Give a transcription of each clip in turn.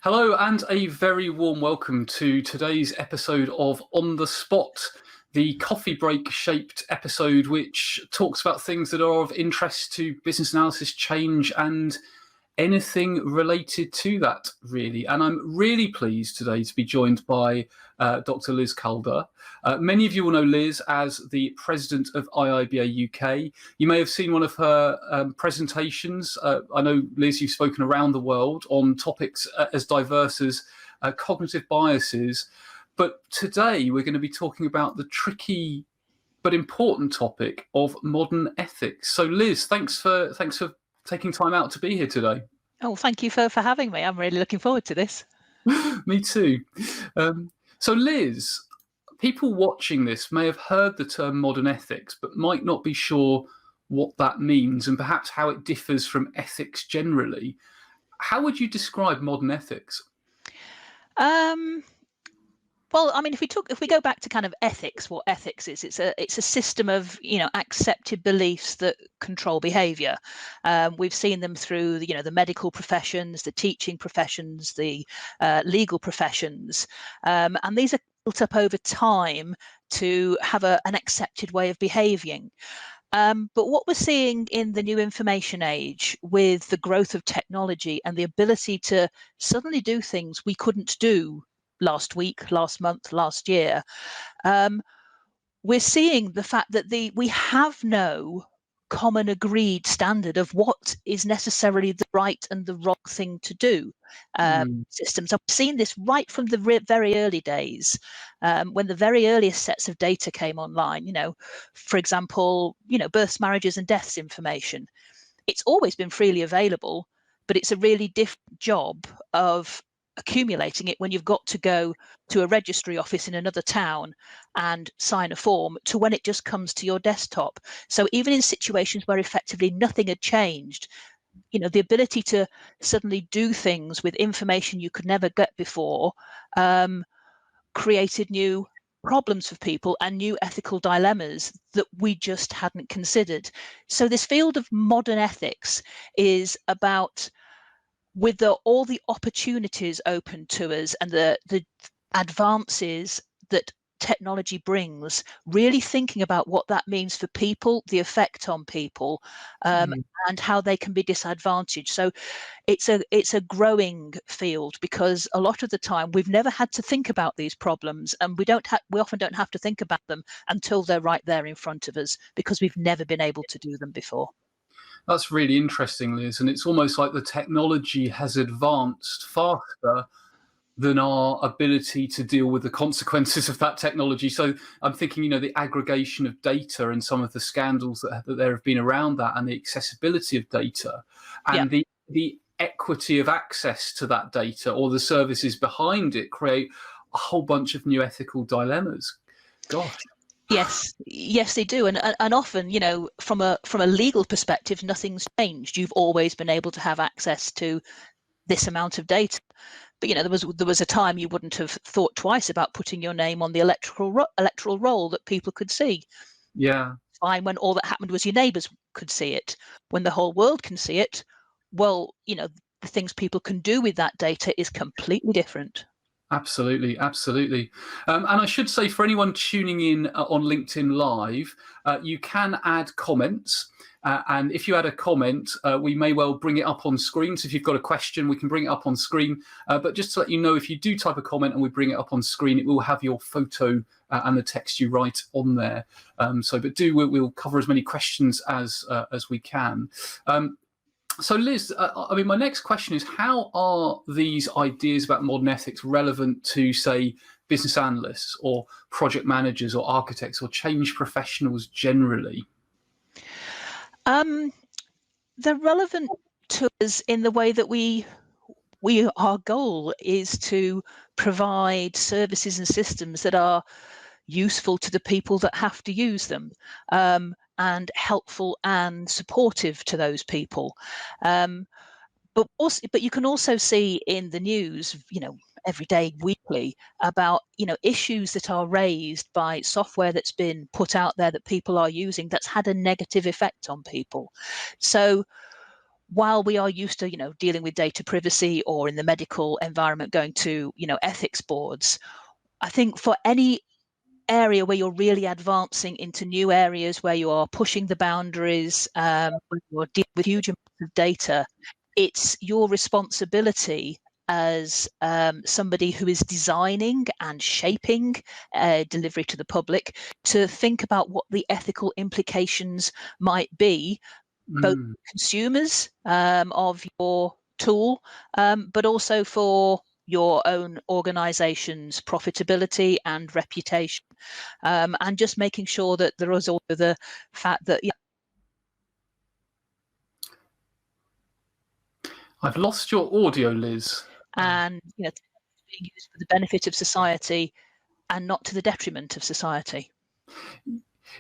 Hello, and a very warm welcome to today's episode of On the Spot, the coffee break shaped episode which talks about things that are of interest to business analysis, change, and anything related to that, really. And I'm really pleased today to be joined by Dr. Liz Calder. Many of you will know Liz as the president of IIBA UK. You may have seen one of her presentations. I know, Liz, you've spoken around the world on topics as diverse as cognitive biases. But today we're going to be talking about the tricky but important topic of modern ethics. So, Liz, thanks for taking time out to be here today. Oh, thank you for having me. I'm really looking forward to this. Me too. So, Liz, people watching this may have heard the term modern ethics, but might not be sure what that means and perhaps how it differs from ethics generally. How would you describe modern ethics? Well, I mean, if we go back to kind of ethics, what ethics is, it's a system of accepted beliefs that control behaviour. We've seen them through the medical professions, the teaching professions, the legal professions, and these are built up over time to have an accepted way of behaving. But what we're seeing in the new information age with the growth of technology and the ability to suddenly do things we couldn't do last week, last month, last year, we're seeing the fact that we have no common agreed standard of what is necessarily the right and the wrong thing to do. Systems. I've seen this right from the very early days, when the very earliest sets of data came online. For example, births, marriages, and deaths information. It's always been freely available, but it's a really different job of accumulating it when you've got to go to a registry office in another town and sign a form to when it just comes to your desktop. So even in situations where effectively nothing had changed, the ability to suddenly do things with information you could never get before created new problems for people and new ethical dilemmas that we just hadn't considered. So this field of modern ethics is about, with all the opportunities open to us and the advances that technology brings, really thinking about what that means for people, the effect on people, and how they can be disadvantaged. So it's a growing field, because a lot of the time we've never had to think about these problems, and we often don't have to think about them until they're right there in front of us, because we've never been able to do them before. That's really interesting, Liz. And it's almost like the technology has advanced faster than our ability to deal with the consequences of that technology. So I'm thinking, the aggregation of data and some of the scandals that there have been around that, and the accessibility of data, and the equity of access to that data or the services behind it create a whole bunch of new ethical dilemmas. Gosh. Yes, they do, and often, from a legal perspective, nothing's changed. You've always been able to have access to this amount of data, but there was a time you wouldn't have thought twice about putting your name on the electoral roll that people could see. Yeah. Fine, when all that happened was your neighbours could see it. When the whole world can see it, well, the things people can do with that data is completely different. Absolutely. And I should say, for anyone tuning in on LinkedIn Live, you can add comments. And if you add a comment, we may well bring it up on screen. So if you've got a question, we can bring it up on screen. But just to let you know, if you do type a comment and we bring it up on screen, it will have your photo and the text you write on there. But we'll cover as many questions as we can. So, Liz, my next question is, how are these ideas about modern ethics relevant to, say, business analysts or project managers or architects or change professionals generally? They're relevant to us in the way that our goal is to provide services and systems that are useful to the people that have to use them, and helpful and supportive to those people. But you can also see in the news, every day, weekly, about issues that are raised by software that's been put out there that people are using that's had a negative effect on people. So while we are used to, dealing with data privacy, or in the medical environment going to, ethics boards, I think for any area where you're really advancing into new areas, where you are pushing the boundaries, where you're dealing with huge amounts of data, it's your responsibility as somebody who is designing and shaping delivery to the public to think about what the ethical implications might be, both consumers of your tool, but also for your own organization's profitability and reputation, and just making sure that there is also the fact that I've lost your audio, Liz. and being used for the benefit of society and not to the detriment of society.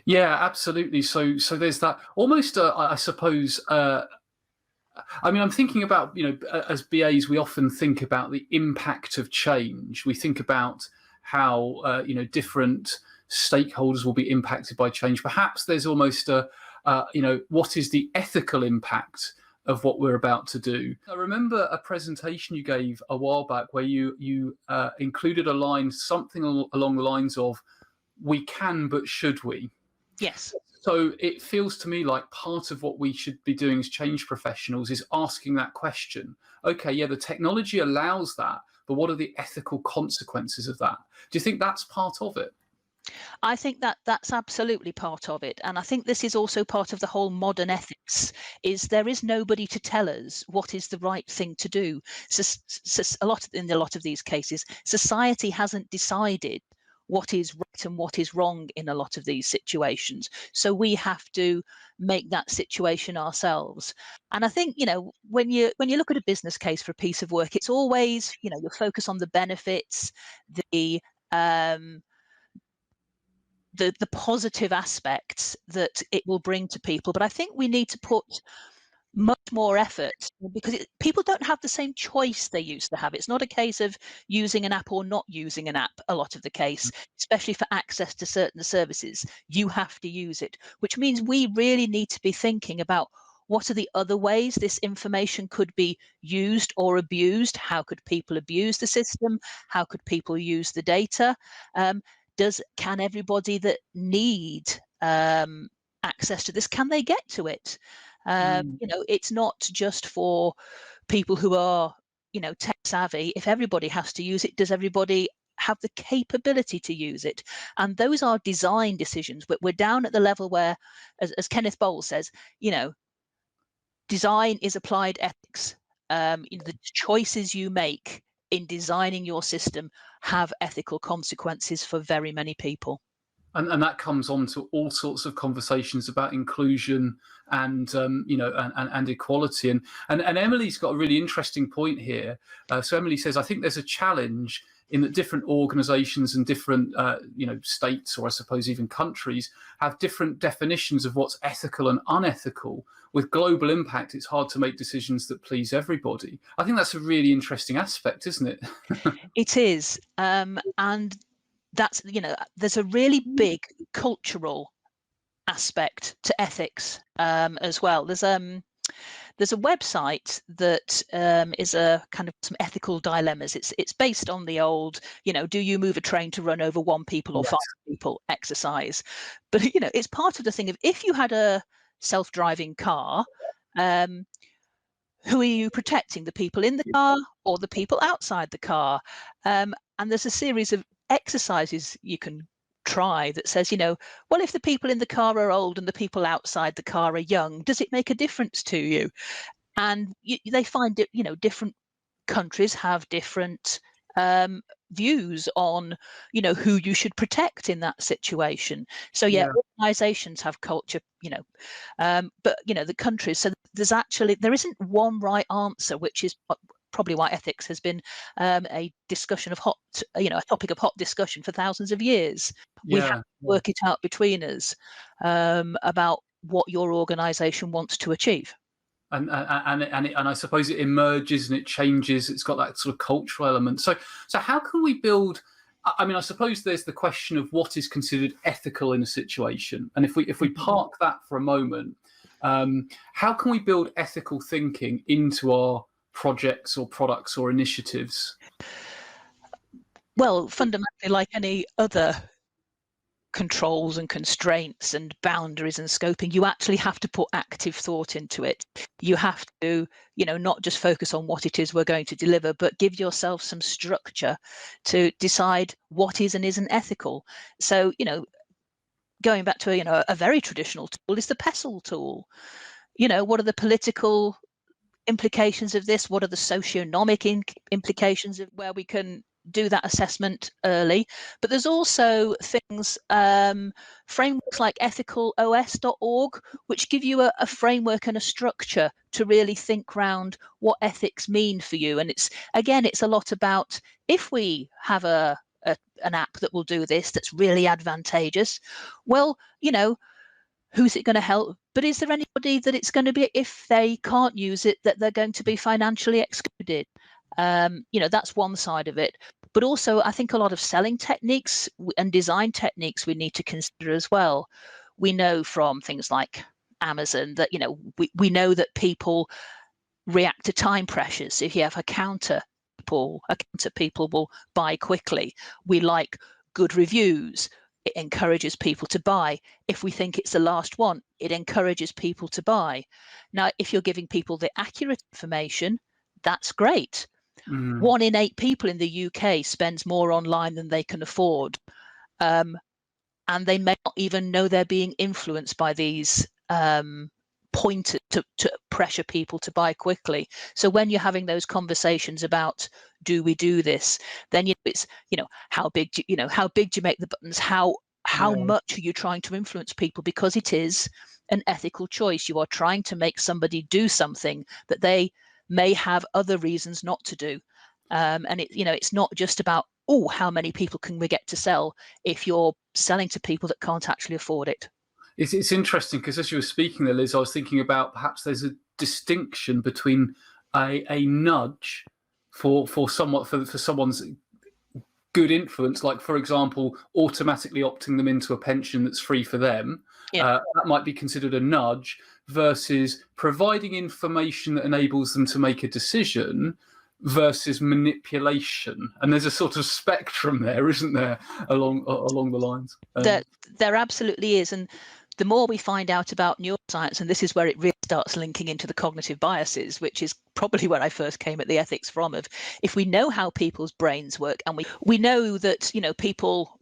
Yeah, absolutely. So there's that almost, I suppose. I mean, I'm thinking about, as BAs, we often think about the impact of change. We think about how, different stakeholders will be impacted by change. Perhaps there's almost what is the ethical impact of what we're about to do? I remember a presentation you gave a while back where you included a line, something along the lines of, "We can, but should we?" Yes. So it feels to me like part of what we should be doing as change professionals is asking that question. Okay, yeah, the technology allows that, but what are the ethical consequences of that? Do you think that's part of it? I think that that's absolutely part of it. And I think this is also part of the whole modern ethics, is there is nobody to tell us what is the right thing to do. So, in a lot of these cases, society hasn't decided what is right and what is wrong in a lot of these situations. So we have to make that situation ourselves. And I think, when you look at a business case for a piece of work, it's always, you focus on the benefits, the the positive aspects that it will bring to people. But I think we need to put much more effort, because people don't have the same choice they used to have. It's not a case of using an app or not using an app a lot of the case, especially for access to certain services. You have to use it, which means we really need to be thinking about what are the other ways this information could be used or abused. How could people abuse the system? How could people use the data? Can everybody that need access to this, can they get to it? It's not just for people who are, tech savvy. If everybody has to use it, does everybody have the capability to use it? And those are design decisions. But we're down at the level where, as Kenneth Bowles says, design is applied ethics. The choices you make in designing your system have ethical consequences for very many people. And that comes on to all sorts of conversations about inclusion and and equality. And Emily's got a really interesting point here. So Emily says, I think there's a challenge in that different organizations and different states, or I suppose even countries, have different definitions of what's ethical and unethical. With global impact, it's hard to make decisions that please everybody. I think that's a really interesting aspect, isn't it? It is. And that's, there's a really big cultural aspect to ethics as well. There's a website that is a kind of some ethical dilemmas. It's based on the old, do you move a train to run over one people or 5 people exercise? But it's part of the thing of, if you had a self-driving car, who are you protecting? The people in the car or the people outside the car? And there's a series of exercises you can try that says, well, if the people in the car are old and the people outside the car are young, does it make a difference to you? And they find it, different countries have different views on, who you should protect in that situation. So organizations have culture, but the countries. So there isn't one right answer, which is probably why ethics has been a discussion of a topic of hot discussion for thousands of years. We have to work it out between us about what your organization wants to achieve. And I suppose it emerges and it changes. It's got that sort of cultural element. So how can we build? I mean, I suppose there's the question of what is considered ethical in a situation, and if we park that for a moment, How can we build ethical thinking into our projects or products or initiatives? Well, fundamentally, like any other controls and constraints and boundaries and scoping, you actually have to put active thought into it. You have to, not just focus on what it is we're going to deliver, but give yourself some structure to decide what is and isn't ethical. So, going back to a very traditional tool is the pestle tool. What are the political implications of this? What are the socioeconomic implications of where we can do that assessment early? But there's also things, frameworks like ethicalOS.org, which give you a framework and a structure to really think around what ethics mean for you. And it's a lot about, if we have an app that will do this, that's really advantageous, well, who's it going to help? But is there anybody that it's going to be, if they can't use it, that they're going to be financially excluded? That's one side of it. But also, I think a lot of selling techniques and design techniques we need to consider as well. We know from things like Amazon that, we know that people react to time pressures. If you have a counter, people will buy quickly. We like good reviews. It encourages people to buy. If we think it's the last one, it encourages people to buy. Now, if you're giving people the accurate information, that's great. 1 in 8 people in the UK spends more online than they can afford. And they may not even know they're being influenced by these pointers to pressure people to buy quickly. So when you're having those conversations about, do we do this, then it's how big do you make the buttons, how much are you trying to influence people, because it is an ethical choice. You are trying to make somebody do something that they may have other reasons not to do. And it's not just about, how many people can we get to sell, if you're selling to people that can't actually afford it. It's interesting, because as you were speaking there, Liz, I was thinking about perhaps there's a distinction between a nudge for someone's good influence, like, for example, automatically opting them into a pension that's free for them. Yeah. That might be considered a nudge, versus providing information that enables them to make a decision versus manipulation. And there's a sort of spectrum there, isn't there, along the lines? There absolutely is. And the more we find out about neuroscience, and this is where it really starts linking into the cognitive biases, which is probably where I first came at the ethics from, of if we know how people's brains work, and we know that people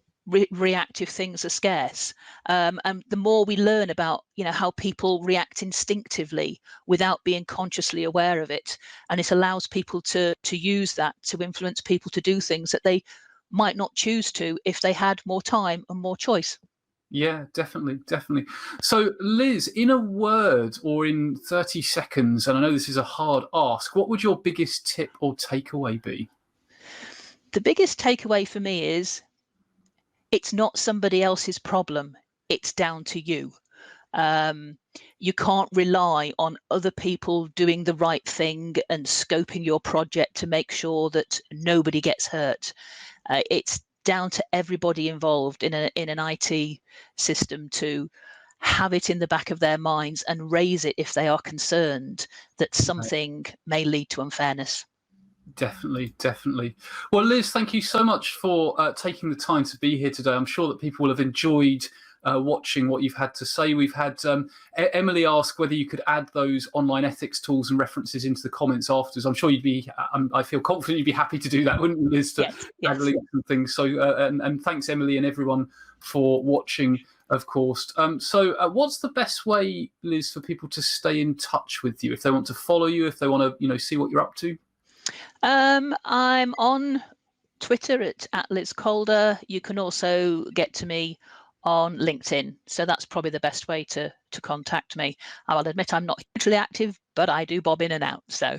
reactive things are scarce, and the more we learn about how people react instinctively without being consciously aware of it, and it allows people to use that to influence people to do things that they might not choose to if they had more time and more choice. Yeah, definitely. So, Liz, in a word or in 30 seconds, and I know this is a hard ask, what would your biggest tip or takeaway be? The biggest takeaway for me is, it's not somebody else's problem. It's down to you. You can't rely on other people doing the right thing and scoping your project to make sure that nobody gets hurt. It's down to everybody involved in an IT system to have it in the back of their minds and raise it if they are concerned that something may lead to unfairness. Definitely. Well, Liz, thank you so much for taking the time to be here today. I'm sure that people will have enjoyed watching what you've had to say. We've had Emily ask whether you could add those online ethics tools and references into the comments afterwards. I'm sure you'd be, I feel confident you'd be happy to do that, wouldn't you, Liz, to add links and things. So, and thanks, Emily, and everyone for watching, of course. So what's the best way, Liz, for people to stay in touch with you, if they want to follow you, if they want to see what you're up to? I'm on Twitter at Liz Calder. You can also get to me on LinkedIn. So that's probably the best way to contact me. I will admit I'm not hugely active, but I do bob in and out. So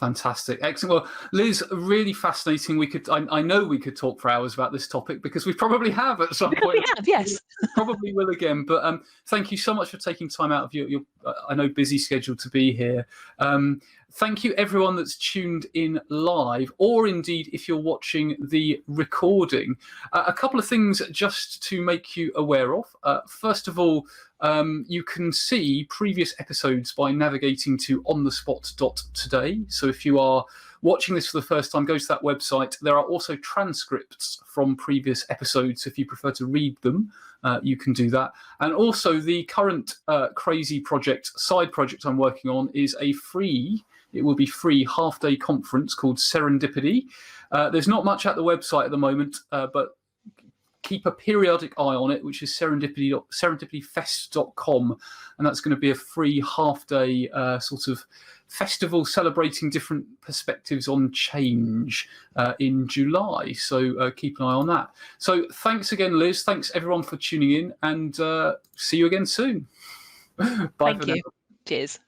fantastic. Excellent. Well, Liz, really fascinating. I know we could talk for hours about this topic, because we probably have at some point. We have, yes. Probably will again. But thank you so much for taking time out of your I know, busy schedule to be here. thank you everyone that's tuned in live, or indeed if you're watching the recording. A couple of things just to make you aware of. First of all, you can see previous episodes by navigating to onthespot.today. So if you are watching this for the first time, go to that website. There are also transcripts from previous episodes. If you prefer to read them, you can do that. And also the current crazy side project I'm working on is it will be free half-day conference called Serendipity. There's not much at the website at the moment, but keep a periodic eye on it, which is serendipityfest.com, and that's going to be a free half-day sort of festival celebrating different perspectives on change in July. So keep an eye on that. So thanks again, Liz. Thanks everyone for tuning in, and see you again soon. Bye. Thank you. Cheers.